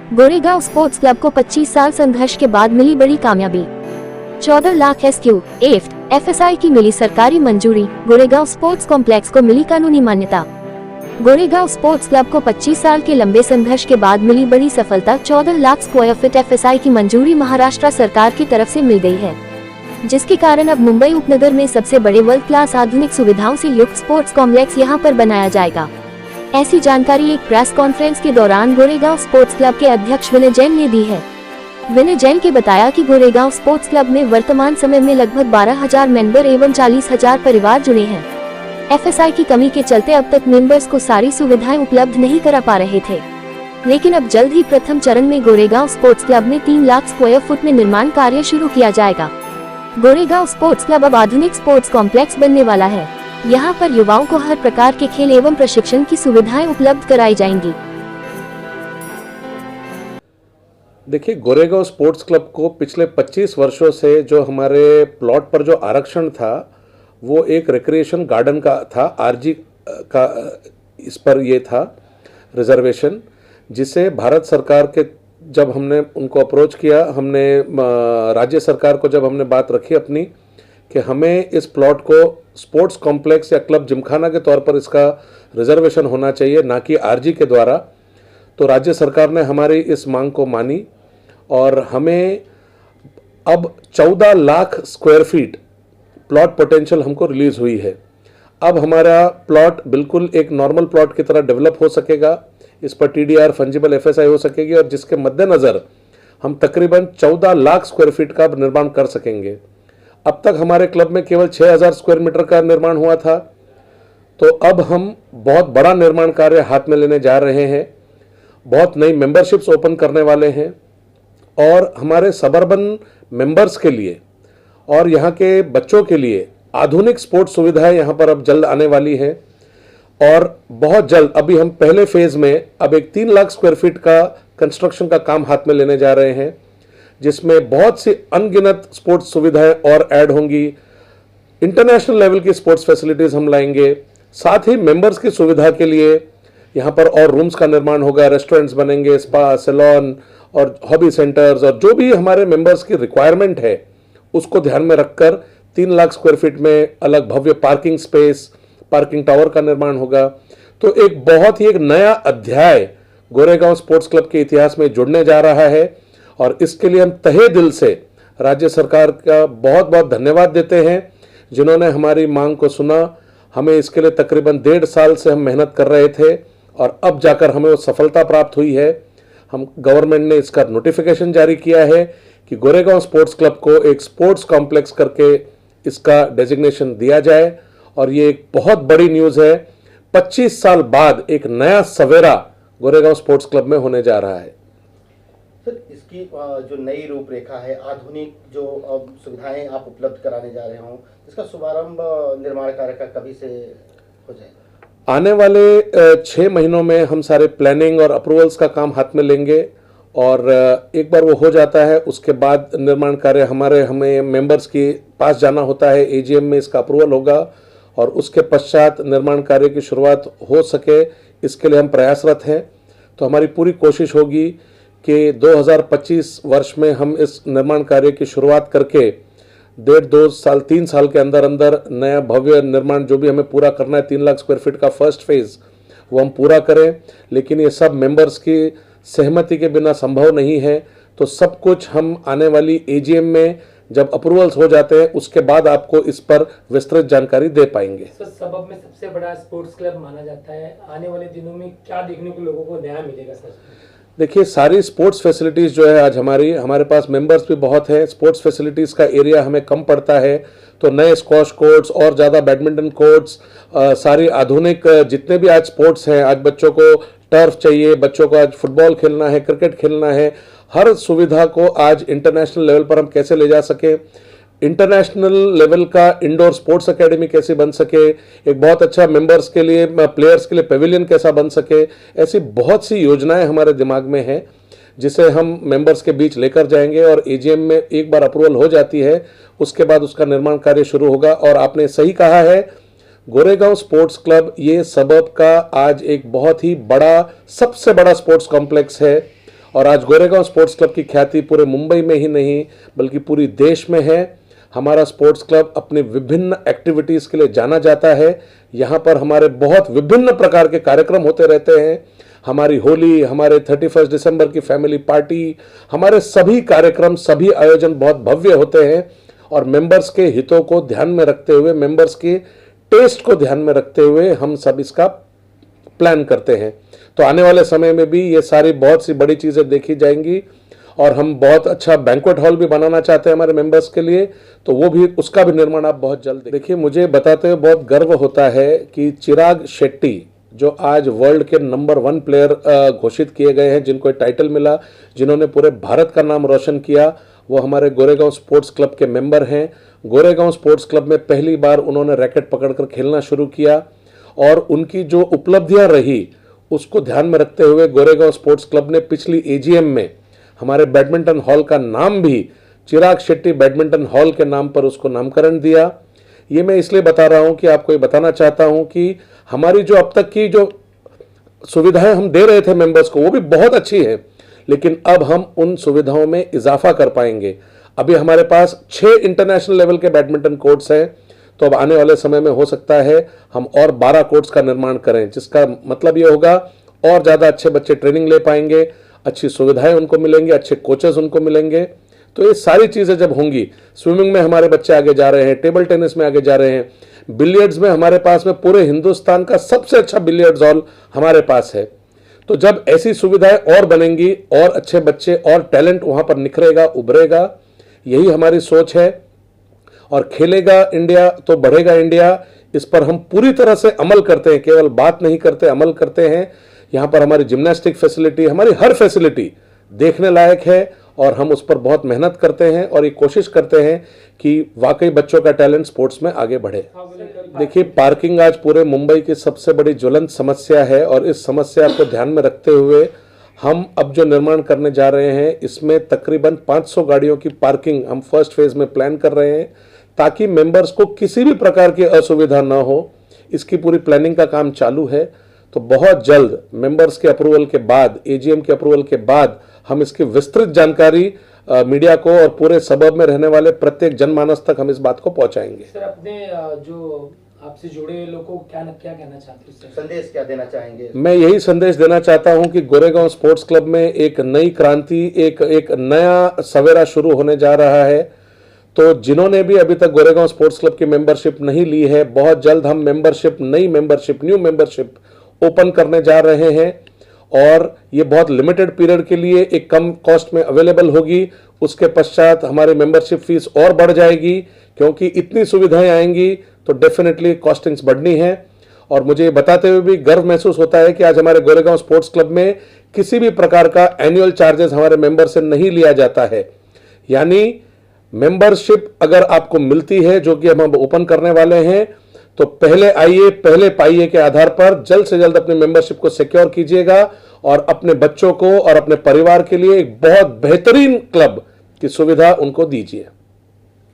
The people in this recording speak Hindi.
गोरेगांव स्पोर्ट्स क्लब को 25 साल संघर्ष के बाद मिली बड़ी कामयाबी। 14 लाख SQ, एफ्ट, FSI की मिली सरकारी मंजूरी। गोरेगांव स्पोर्ट्स कॉम्प्लेक्स को मिली कानूनी मान्यता। गोरेगांव स्पोर्ट्स क्लब को 25 साल के लंबे संघर्ष के बाद मिली बड़ी सफलता। 14 लाख स्क्वायर फीट FSI की मंजूरी महाराष्ट्र सरकार की तरफ से मिल गई है, जिसके कारण अब मुंबई उपनगर में सबसे बड़े वर्ल्ड क्लास आधुनिक सुविधाओं से युक्त स्पोर्ट्स कॉम्प्लेक्स यहां पर बनाया जाएगा। ऐसी जानकारी एक प्रेस कॉन्फ्रेंस के दौरान गोरेगांव स्पोर्ट्स क्लब के अध्यक्ष विनय जैन ने दी है। विनय जैन के बताया कि गोरेगांव स्पोर्ट्स क्लब में वर्तमान समय में लगभग 12,000 मेंबर एवं 40,000 परिवार जुड़े हैं। FSI की कमी के चलते अब तक मेंबर्स को सारी सुविधाएं उपलब्ध नहीं करा पा रहे थे, लेकिन अब जल्द ही प्रथम चरण में गोरेगांव स्पोर्ट्स क्लब में 3 लाख स्क्वायर फुट में निर्माण कार्य शुरू किया जाएगा। गोरेगांव स्पोर्ट्स क्लब अब आधुनिक स्पोर्ट्स कॉम्प्लेक्स बनने वाला है। यहाँ पर युवाओं को हर प्रकार के खेल एवं प्रशिक्षण की सुविधाएं उपलब्ध कराई जाएंगी। देखिए, गोरेगांव स्पोर्ट्स क्लब को पिछले 25 वर्षों से जो हमारे प्लॉट पर जो आरक्षण था वो एक रिक्रिएशन गार्डन का था, RG का इस पर ये था रिजर्वेशन, जिसे भारत सरकार के जब हमने उनको अप्रोच किया, हमने राज्य सरकार को जब हमने बात रखी अपनी कि हमें इस प्लॉट को स्पोर्ट्स कॉम्प्लेक्स या क्लब जिमखाना के तौर पर इसका रिजर्वेशन होना चाहिए, ना कि RG के द्वारा, तो राज्य सरकार ने हमारी इस मांग को मानी और हमें अब 14 lakh square feet plot potential हमको रिलीज हुई है। अब हमारा प्लॉट बिल्कुल एक नॉर्मल प्लॉट की तरह डेवलप हो सकेगा, इस पर TDR फंजिबल FSI हो सकेगी और जिसके मद्देनज़र हम तकरीबन 14 लाख स्क्वायर फीट का निर्माण कर सकेंगे। अब तक हमारे क्लब में केवल 6,000 स्क्वायर मीटर का निर्माण हुआ था, तो अब हम बहुत बड़ा निर्माण कार्य हाथ में लेने जा रहे हैं। बहुत नई मेंबरशिप्स ओपन करने वाले हैं और हमारे सबर्बन मेंबर्स के लिए और यहाँ के बच्चों के लिए आधुनिक स्पोर्ट्स सुविधाएं यहाँ पर अब जल्द आने वाली हैं और बहुत जल्द अभी हम पहले फेज में अब एक 3 लाख स्क्वायर फीट का कंस्ट्रक्शन का काम हाथ में लेने जा रहे हैं, जिसमें बहुत सी अनगिनत स्पोर्ट्स सुविधाएं और ऐड होंगी। इंटरनेशनल लेवल की स्पोर्ट्स फैसिलिटीज़ हम लाएंगे, साथ ही मेंबर्स की सुविधा के लिए यहाँ पर और रूम्स का निर्माण होगा, रेस्टोरेंट्स बनेंगे, स्पा, सैलून और हॉबी सेंटर्स और जो भी हमारे मेंबर्स की रिक्वायरमेंट है उसको ध्यान में रखकर 3 लाख स्क्वायर फीट में अलग भव्य पार्किंग स्पेस, पार्किंग टावर का निर्माण होगा। तो एक बहुत ही एक नया अध्याय गोरेगांव स्पोर्ट्स क्लब के इतिहास में जुड़ने जा रहा है और इसके लिए हम तहे दिल से राज्य सरकार का बहुत बहुत धन्यवाद देते हैं, जिन्होंने हमारी मांग को सुना। हमें इसके लिए तकरीबन 1.5 साल से हम मेहनत कर रहे थे और अब जाकर हमें वो सफलता प्राप्त हुई है। हम गवर्नमेंट ने इसका नोटिफिकेशन जारी किया है कि गोरेगांव स्पोर्ट्स क्लब को एक स्पोर्ट्स कॉम्प्लेक्स करके इसका डेजिग्नेशन दिया जाए और ये एक बहुत बड़ी न्यूज़ है। 25 साल बाद एक नया सवेरा गोरेगांव स्पोर्ट्स क्लब में होने जा रहा है। सर, इसकी जो नई रूपरेखा है, आधुनिक जो सुविधाएं आप उपलब्ध कराने जा रहे हो, इसका शुभारंभ निर्माण कार्य का कभी से हो जाएगा? आने वाले 6 महीनों में हम सारे प्लानिंग और अप्रूवल्स का काम हाथ में लेंगे और एक बार वो हो जाता है उसके बाद निर्माण कार्य हमें मेंबर्स के पास जाना होता है, AGM में इसका अप्रूवल होगा और उसके पश्चात निर्माण कार्य की शुरुआत हो सके, इसके लिए हम प्रयासरत हैं। तो हमारी पूरी कोशिश होगी कि 2025 वर्ष में हम इस निर्माण कार्य की शुरुआत करके 1.5-2 साल 3 साल के अंदर अंदर नया भव्य निर्माण जो भी हमें पूरा करना है, 3 लाख स्क्वायर फीट का फर्स्ट फेज, वो हम पूरा करें। लेकिन ये सब मेंबर्स की सहमति के बिना संभव नहीं है, तो सब कुछ हम आने वाली AGM में जब अप्रूवल्स हो जाते हैं उसके बाद आपको इस पर विस्तृत जानकारी दे पाएंगे। सर, सबब में सबसे बड़ा स्पोर्ट्स क्लब माना जाता है, आने वाले दिनों में क्या देखने को लोगों को नया मिलेगा सर? देखिए, सारी स्पोर्ट्स फैसिलिटीज़ जो है आज हमारे पास मेंबर्स भी बहुत हैं, स्पोर्ट्स फैसिलिटीज़ का एरिया हमें कम पड़ता है, तो नए स्क्वॉश कोर्ट्स और ज़्यादा बैडमिंटन कोर्ट्स, सारी आधुनिक जितने भी आज स्पोर्ट्स हैं, आज बच्चों को टर्फ चाहिए, बच्चों को आज फुटबॉल खेलना है, क्रिकेट खेलना है, हर सुविधा को आज इंटरनेशनल लेवल पर हम कैसे ले जा सकें, इंटरनेशनल लेवल का इंडोर स्पोर्ट्स एकेडमी कैसे बन सके, एक बहुत अच्छा मेंबर्स के लिए, प्लेयर्स के लिए पेविलियन कैसा बन सके, ऐसी बहुत सी योजनाएं हमारे दिमाग में हैं जिसे हम मेंबर्स के बीच लेकर जाएंगे और AGM में एक बार अप्रूवल हो जाती है उसके बाद उसका निर्माण कार्य शुरू होगा। और आपने सही कहा है, गोरेगांव स्पोर्ट्स क्लब ये सबब का आज एक बहुत ही बड़ा, सबसे बड़ा स्पोर्ट्स कॉम्प्लेक्स है और आज गोरेगांव स्पोर्ट्स क्लब की ख्याति पूरे मुंबई में ही नहीं बल्कि पूरी देश में है। हमारा स्पोर्ट्स क्लब अपनी विभिन्न एक्टिविटीज़ के लिए जाना जाता है। यहाँ पर हमारे बहुत विभिन्न प्रकार के कार्यक्रम होते रहते हैं। हमारी होली, हमारे 31 दिसंबर की फैमिली पार्टी, हमारे सभी कार्यक्रम, सभी आयोजन बहुत भव्य होते हैं और मेंबर्स के हितों को ध्यान में रखते हुए, मेंबर्स के टेस्ट को ध्यान में रखते हुए हम सब इसका प्लान करते हैं। तो आने वाले समय में भी ये सारी बहुत सी बड़ी चीज़ें देखी जाएंगी और हम बहुत अच्छा बैंक्वेट हॉल भी बनाना चाहते हैं हमारे मेंबर्स के लिए, तो वो भी, उसका भी निर्माण आप बहुत जल्द देखिए। मुझे बताते हुए बहुत गर्व होता है कि चिराग शेट्टी जो आज वर्ल्ड के नंबर 1 प्लेयर घोषित किए गए हैं, जिनको टाइटल मिला, जिन्होंने पूरे भारत का नाम रोशन किया, वो हमारे गोरेगांव स्पोर्ट्स क्लब के मेंबर हैं। गोरेगांव स्पोर्ट्स क्लब में पहली बार उन्होंने रैकेट पकड़कर खेलना शुरू किया और उनकी जो उपलब्धियां रही उसको ध्यान में रखते हुए गोरेगांव स्पोर्ट्स क्लब ने पिछली एजीएम में हमारे बैडमिंटन हॉल का नाम भी चिराग शेट्टी बैडमिंटन हॉल के नाम पर उसको नामकरण दिया। ये मैं इसलिए बता रहा हूं कि आपको ये बताना चाहता हूं कि हमारी जो अब तक की जो सुविधाएं हम दे रहे थे मेंबर्स को वो भी बहुत अच्छी है, लेकिन अब हम उन सुविधाओं में इजाफा कर पाएंगे। अभी हमारे पास 6 इंटरनेशनल लेवल के बैडमिंटन कोर्ट्स हैं, तो अब आने वाले समय में हो सकता है हम और 12 कोर्ट्स का निर्माण करें, जिसका मतलब ये होगा और ज़्यादा अच्छे बच्चे ट्रेनिंग ले पाएंगे, अच्छी सुविधाएं उनको मिलेंगी, अच्छे कोचेस उनको मिलेंगे। तो ये सारी चीज़ें जब होंगी, स्विमिंग में हमारे बच्चे आगे जा रहे हैं, टेबल टेनिस में आगे जा रहे हैं, बिलियर्ड्स में हमारे पास में पूरे हिंदुस्तान का सबसे अच्छा बिलियर्ड्स हॉल हमारे पास है। तो जब ऐसी सुविधाएं और बनेंगी और अच्छे बच्चे और टैलेंट वहाँ पर निखरेगा, उभरेगा, यही हमारी सोच है। और खेलेगा इंडिया तो बढ़ेगा इंडिया, इस पर हम पूरी तरह से अमल करते हैं, केवल बात नहीं करते, अमल करते हैं। यहाँ पर हमारी जिम्नास्टिक फैसिलिटी, हमारी हर फैसिलिटी देखने लायक है और हम उस पर बहुत मेहनत करते हैं और ये कोशिश करते हैं कि वाकई बच्चों का टैलेंट स्पोर्ट्स में आगे बढ़े। देखिए, पार्किंग आज पूरे मुंबई की सबसे बड़ी ज्वलंत समस्या है और इस समस्या को ध्यान में रखते हुए हम अब जो निर्माण करने जा रहे हैं इसमें तकरीबन 500 गाड़ियों की पार्किंग हम फर्स्ट फेज में प्लान कर रहे हैं, ताकि मेंबर्स को किसी भी प्रकार की असुविधा न हो। इसकी पूरी प्लानिंग का काम चालू है। तो बहुत जल्द मेंबर्स के अप्रूवल के बाद, एजीएम के अप्रूवल के बाद, हम इसकी विस्तृत जानकारी मीडिया को और पूरे सबब में रहने वाले प्रत्येक जनमानस तक हम इस बात को पहुंचाएंगे। सर, अपने जो आपसे जुड़े हुए लोगों को क्या कहना चाहते हैं, संदेश क्या देना चाहेंगे? मैं यही संदेश देना चाहता हूं कि गोरेगांव स्पोर्ट्स क्लब में एक नई क्रांति, एक नया सवेरा शुरू होने जा रहा है। तो जिन्होंने भी अभी तक गोरेगांव स्पोर्ट्स क्लब की मेंबरशिप नहीं ली है, बहुत जल्द हम न्यू मेंबरशिप ओपन करने जा रहे हैं और ये बहुत लिमिटेड पीरियड के लिए एक कम कॉस्ट में अवेलेबल होगी। उसके पश्चात हमारी मेंबरशिप फीस और बढ़ जाएगी, क्योंकि इतनी सुविधाएं आएंगी तो डेफिनेटली कॉस्टिंग्स बढ़नी है। और मुझे बताते हुए भी गर्व महसूस होता है कि आज हमारे गोरेगांव स्पोर्ट्स क्लब में किसी भी प्रकार का एनुअल चार्जेस हमारे मेंबर से नहीं लिया जाता है। यानी मेंबरशिप अगर आपको मिलती है, जो कि हम अब ओपन करने वाले हैं, तो पहले आइए पहले पाइए के आधार पर जल्द से जल्द अपनी मेंबरशिप को सिक्योर कीजिएगा और अपने बच्चों को और अपने परिवार के लिए एक बहुत बेहतरीन क्लब की सुविधा उनको दीजिए।